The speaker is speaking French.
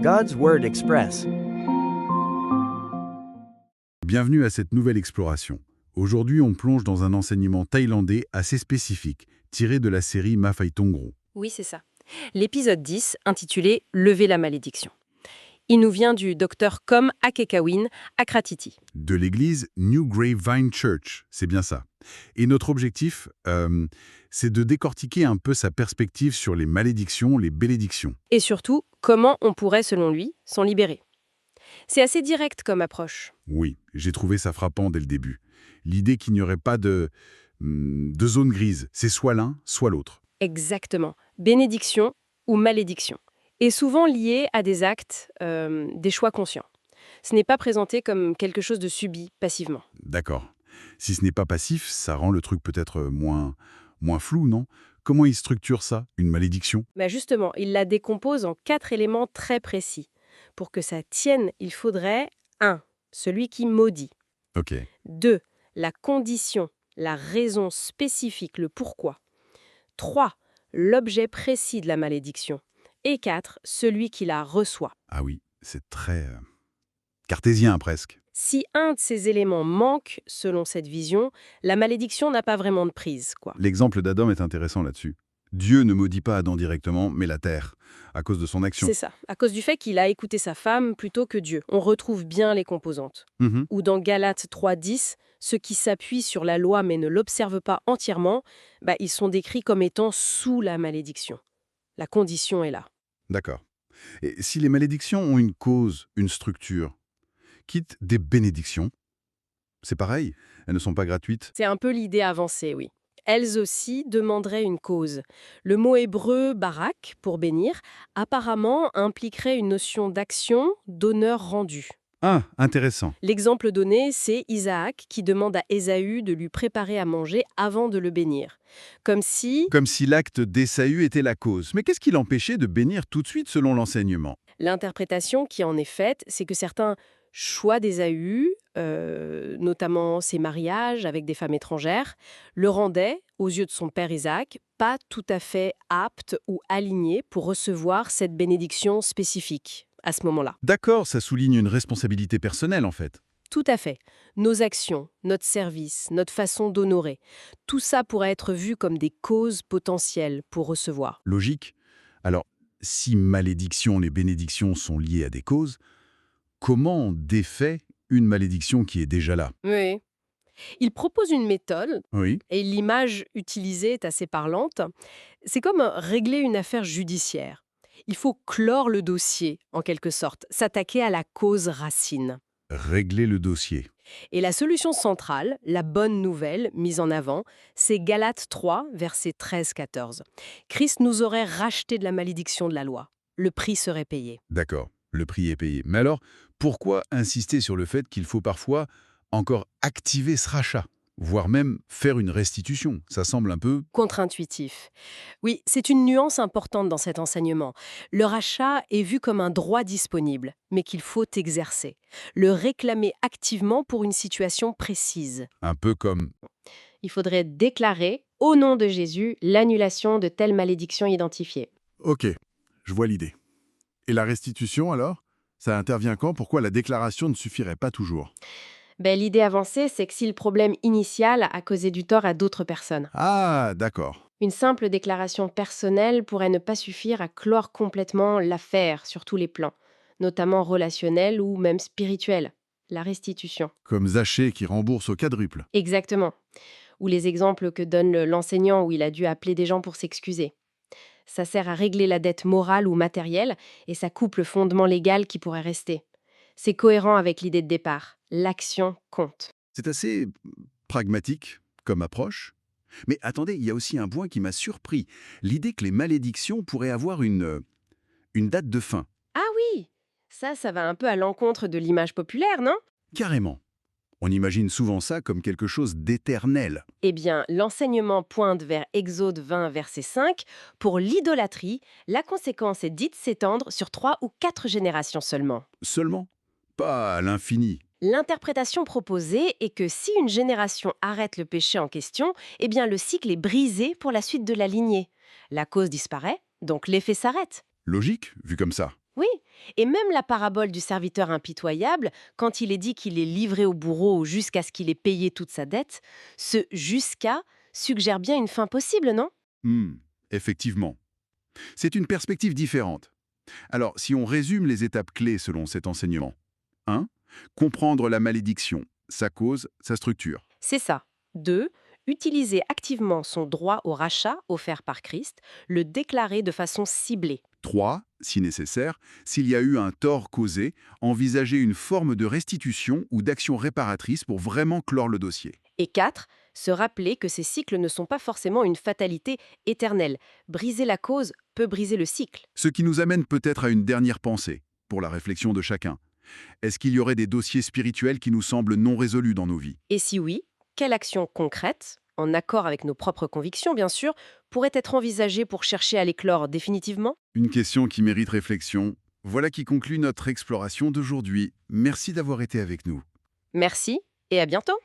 God's Word Express. Bienvenue à cette nouvelle exploration. Aujourd'hui, on plonge dans un enseignement thaïlandais assez spécifique, tiré de la série Mafai Tongro. Oui, c'est ça. L'épisode 10, intitulé « Lever la malédiction ». Il nous vient du docteur Kom Akekawin à Kratiti. De l'église New Grapevine Church, c'est bien ça. Et notre objectif, c'est de décortiquer un peu sa perspective sur les malédictions, les bénédictions. Et surtout, comment on pourrait, selon lui, s'en libérer. C'est assez direct comme approche. Oui, j'ai trouvé ça frappant dès le début. L'idée qu'il n'y aurait pas de zone grise, c'est soit l'un, soit l'autre. Exactement. Bénédiction ou malédiction. Et souvent lié à des actes, des choix conscients. Ce n'est pas présenté comme quelque chose de subi passivement. D'accord. Si ce n'est pas passif, ça rend le truc peut-être moins flou, non? Comment il structure ça, une malédiction? Justement, il la décompose en 4 éléments très précis. Pour que ça tienne, il faudrait 1. Celui qui maudit. Ok. 2. La condition, la raison spécifique, le pourquoi. 3. L'objet précis de la malédiction. Et 4. Celui qui la reçoit. Ah oui, c'est très cartésien presque. Si un de ces éléments manque, selon cette vision, la malédiction n'a pas vraiment de prise, quoi. L'exemple d'Adam est intéressant là-dessus. Dieu ne maudit pas Adam directement, mais la terre, à cause de son action. C'est ça, à cause du fait qu'il a écouté sa femme plutôt que Dieu. On retrouve bien les composantes. Mhm. Ou dans Galates 3.10, ceux qui s'appuient sur la loi mais ne l'observent pas entièrement, ils sont décrits comme étant sous la malédiction. La condition est là. D'accord. Et si les malédictions ont une cause, une structure, quitte des bénédictions, c'est pareil, elles ne sont pas gratuites. C'est un peu l'idée avancée, oui. Elles aussi demanderaient une cause. Le mot hébreu barak, pour bénir, apparemment impliquerait une notion d'action, d'honneur rendu. Ah, intéressant. L'exemple donné, c'est Isaac qui demande à Ésaü de lui préparer à manger avant de le bénir. Comme si Comme si l'acte d'Ésaü était la cause. Mais qu'est-ce qui l'empêchait de bénir tout de suite selon l'enseignement? l'interprétation qui en est faite, c'est que certains choix d'Ésaü, notamment ses mariages avec des femmes étrangères, le rendaient, aux yeux de son père Isaac, pas tout à fait apte ou aligné pour recevoir cette bénédiction spécifique à ce moment-là. D'accord, ça souligne une responsabilité personnelle en fait. Tout à fait. Nos actions, notre service, notre façon d'honorer, tout ça pourrait être vu comme des causes potentielles pour recevoir. Logique. Alors, si malédiction et bénédiction sont liées à des causes, comment on défait une malédiction qui est déjà là? Oui. Il propose une méthode, Oui. et l'image utilisée est assez parlante. C'est comme régler une affaire judiciaire. Il faut clore le dossier, en quelque sorte, s'attaquer à la cause racine. Régler le dossier. Et la solution centrale, la bonne nouvelle mise en avant, c'est Galates 3, versets 13-14. Christ nous aurait racheté de la malédiction de la loi. Le prix serait payé. D'accord, le prix est payé. Mais alors, pourquoi insister sur le fait qu'il faut parfois encore activer ce rachat, voire même faire une restitution? Ça semble un peu... Contre-intuitif. Oui, c'est une nuance importante dans cet enseignement. Le rachat est vu comme un droit disponible, mais qu'il faut exercer. Le réclamer activement pour une situation précise. un peu comme... Il faudrait déclarer, au nom de Jésus, l'annulation de telle malédiction identifiée. Ok, je vois l'idée. Et la restitution alors? Ça intervient quand? Pourquoi la déclaration ne suffirait pas toujours? L'idée avancée, c'est que si le problème initial a causé du tort à d'autres personnes, Ah, d'accord. une simple déclaration personnelle pourrait ne pas suffire à clore complètement l'affaire sur tous les plans, notamment relationnel ou même spirituel. La restitution. Comme Zachée qui rembourse au quadruple. Exactement. Ou les exemples que donne l'enseignant où il a dû appeler des gens pour s'excuser. Ça sert à régler la dette morale ou matérielle et ça coupe le fondement légal qui pourrait rester. C'est cohérent avec l'idée de départ. L'action compte. C'est assez pragmatique comme approche. Mais attendez, il y a aussi un point qui m'a surpris. L'idée que les malédictions pourraient avoir une date de fin. Ah oui, ça va un peu à l'encontre de l'image populaire, non? Carrément. On imagine souvent ça comme quelque chose d'éternel. Eh bien, l'enseignement pointe vers Exode 20, verset 5. Pour l'idolâtrie, la conséquence est dite s'étendre sur 3 ou 4 générations seulement. Seulement, pas à l'infini. L'interprétation proposée est que si une génération arrête le péché en question, eh bien le cycle est brisé pour la suite de la lignée. La cause disparaît, donc l'effet s'arrête. Logique, vu comme ça. Oui, et même la parabole du serviteur impitoyable, quand il est dit qu'il est livré au bourreau jusqu'à ce qu'il ait payé toute sa dette, ce jusqu'à suggère bien une fin possible, non? Hmm, effectivement. C'est une perspective différente. Alors, si on résume les étapes clés selon cet enseignement. 1. Comprendre la malédiction, sa cause, sa structure. C'est ça. 2. Utiliser activement son droit au rachat offert par Christ, le déclarer de façon ciblée. 3. Si nécessaire, s'il y a eu un tort causé, envisager une forme de restitution ou d'action réparatrice pour vraiment clore le dossier. Et 4. Se rappeler que ces cycles ne sont pas forcément une fatalité éternelle. Briser la cause peut briser le cycle. Ce qui nous amène peut-être à une dernière pensée, pour la réflexion de chacun. Est-ce qu'il y aurait des dossiers spirituels qui nous semblent non résolus dans nos vies? Et si oui, quelle action concrète, en accord avec nos propres convictions bien sûr, pourrait être envisagée pour chercher à l'éclore définitivement? Une question qui mérite réflexion. Voilà qui conclut notre exploration d'aujourd'hui. Merci d'avoir été avec nous. Merci et à bientôt!